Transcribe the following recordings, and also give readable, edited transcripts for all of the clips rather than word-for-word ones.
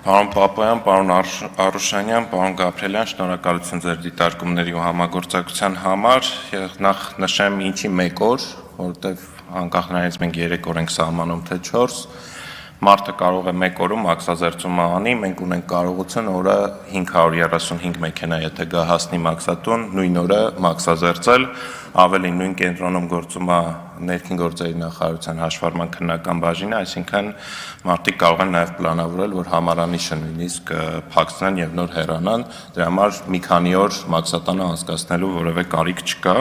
Պարոն Պապոյան, պարոն Արուշանյան, պարոն Գաբրելյան, շնորհակալություն ձեր դիտարկումների ու համագործակցության համար։ Նախ նշեմ ինչի 1 օր, որովհետև անկախ նրանից մենք 3 օր ենք սահմանում, թե 4, մարդը կարող է 1 օրում մաքսազերծումը անի, մենք ունենք կարողություն օրը 535 մեքենա, եթե գա հասնի մաքսատուն, նույն օրը մաքսազերծել, ավելին նույն կենտրոնում գործում է ներքին գործերի նախարարության հաշվառման քննական բաժինը, այսինքն մարդիկ կարող են նաև պլանավորել, որ համարանիշը նույնիսկ փակցնեն եւ նոր հեռանան, դրա համար մի քանի օր մաքսատանը անցկացնելու որևէ կարիք չկա։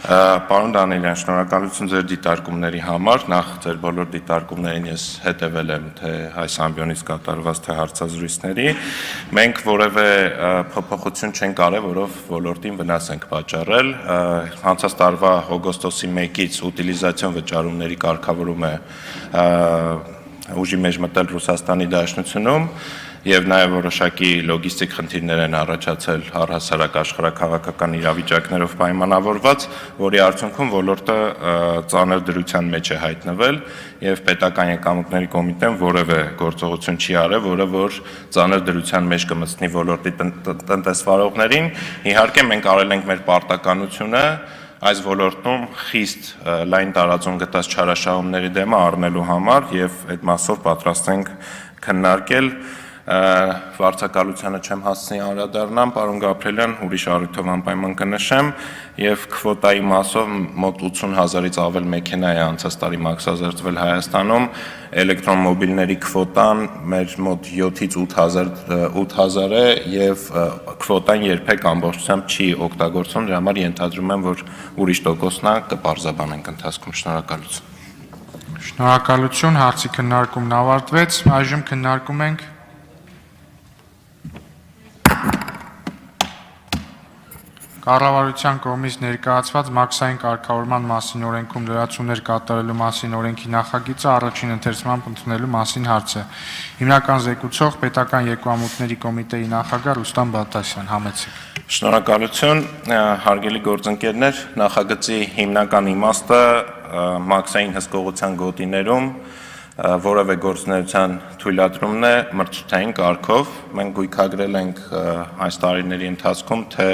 Պարոն Դանիելյան, շնորհակալություն ձեր դիտարկումների համար, նախ ձեր բոլոր դիտարկումներին ես հետևել եմ թե այս ամբիոնից կատարված թե հարցազրույցների, մենք որևէ փոփոխություն չենք արել, որով ոլորտին վնաս ենք պատճառել, անցած տարվա օգոստոսի 1-ից ուտիլիզացիոն վճարումների կարգավորում է ուժի մեջ մտել Ռուսաստանի Դաշնությունում եւ նաեւ որոշակի լոգիստիկ խնդիրներ են առաջացել առհասարակ աշխարհաքաղաքական իրավիճակներով պայմանավորված, որի արդյունքում ոլորտը ծանր դրության մեջ է հայտնվել եւ պետական եկամուտների կոմիտեն որևէ գործողություն չի արել, որը որ ծանր դրության մեջ կմտցնի ոլորտի տնտեսվարողներին։ Իհարկե մենք արել ենք մեր պարտականությունը այս ոլորտում խիստ լայն տարածում գտած չարաշահումների դեմը առնելու համար եւ այդ մասով պատրաստ ենք քննարկել վարձակալությանը չեմ հասցնի անդրադառնամ, պարոն Գաբրելյան, ուրիշ առիթով անպայման կնշեմ եւ քվոտայի մասով մոտ 80,000-ից ավել մեքենա է անցած տարի մաքսազերծվել Հայաստանում, էլեկտրոմոբիլների քվոտան մեր մոտ 7-ից 8,000 է եւ քվոտան երբեք ամբողջությամբ չի օգտագործվում, դրա համար ենթադրում եմ, որ ուրիշ տոկոսն է կպարզաբանենք ընթացքում, շնորհակալություն։ Շնորհակալություն, հարցի քննարկումն ավարտվեց, այժմ քննարկում ենք Կառավարության կողմից ներկայացված մաքսային կարգավորման մասին օրենքում լրացումներ կատարելու մասին օրենքի նախագիծը առաջին ընթերցմամբ ընդունելու մասին հարց է։ Հիմնական զեկուցող պետական եկամուտների կոմիտեի նախագահ Ռուստամ Բատասյան, համեցեք։ Շնորհակալություն, հարգելի գործընկերներ, նախագծի հիմնական իմաստը մաքսային հսկողության գոտիներում որևէ գործունեության թույլատրումն է մրցութային կարգով։ Մենք գույքագրել ենք այս տարիների ընթացքում, թե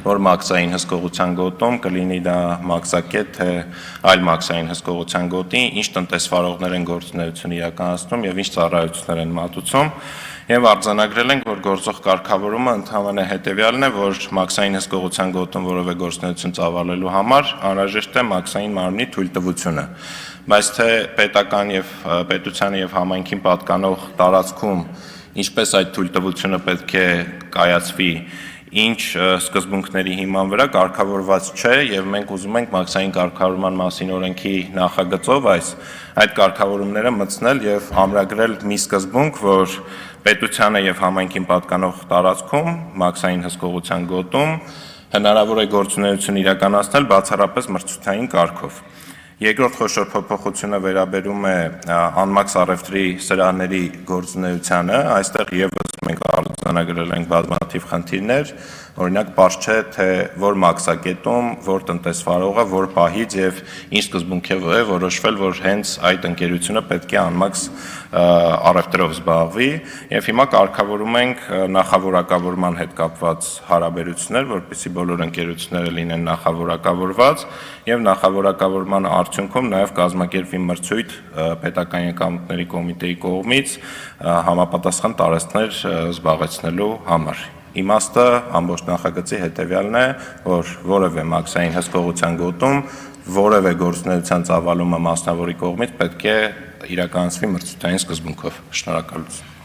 որ մաքսային հսկողության գոտում կլինի դա մաքսակետ, թե այլ մաքսային հսկողության գոտի, ինչ տնտեսվարողներ են գործունեություն իրականացնում եւ ինչ ծառայություններ են մատուցում եւ արձանագրել ենք, որ գործող կարգավորումը ընդհանրապես հետեւյալն է, որ մաքսային հսկողության գոտում որևէ գործունեություն ծավալելու համար անհրաժեշտ է մաքսային մարմնի թույլտվությունը, բայց թե պետական եւ պետությանը եւ համայնքին պատկանող տարածքում ինչպես այդ թույլտվությունը պետք է կայացվի, ինչ սկզբունքների հիման վրա կարգավորված չէ եւ մենք ուզում ենք մաքսային կարգավորման մասին օրենքի նախագծով այդ կարգավորումները մտցնել եւ ամրագրել մի սկզբունք, որ պետությանը եւ համայնքին պատկանող տարածքում մաքսային հսկողության գոտում հնարավոր է գործունեություն իրականացնել բացառապես մրցութային կարգով։ Երկրորդ խոշոր փոփոխությունը վերաբերում է անմաքս առևտրի սրահների գործունեությանը, այստեղ եւս մենք արձանագրել ենք բազմաթիվ խնդիրներ, օրինակ պարզ չէ, թե որ մաքսակետում, որ տնտեսվարողը, որ պահից եւ ինչ սկզբունքով է որոշվել, որ հենց այդ ընկերությունը պետք է անմաքս առևտրով զբաղվի եւ հիմա կարգավորում ենք նախավորակավորման հետ կապված հարաբերություններ, որպեսզի բոլոր ընկերությունները լինեն նախավորակավորված եւ նախավորակավորման արդյունքում նաեւ կազմակերպվի մրցույթ պետական եկամուտների կոմիտեի կողմից համապատասխան տարածքներ զբաղեցնելու համար։ Իմաստը ամբողջ նախագծի հետեւյալն է, որ որևէ մաքսային հսկողության գոտում որևէ գործունեության ծավալումը մասնավորի կողմից պետք է իրականացվի մրցութային սկզբունքով։ Շնորհակալություն։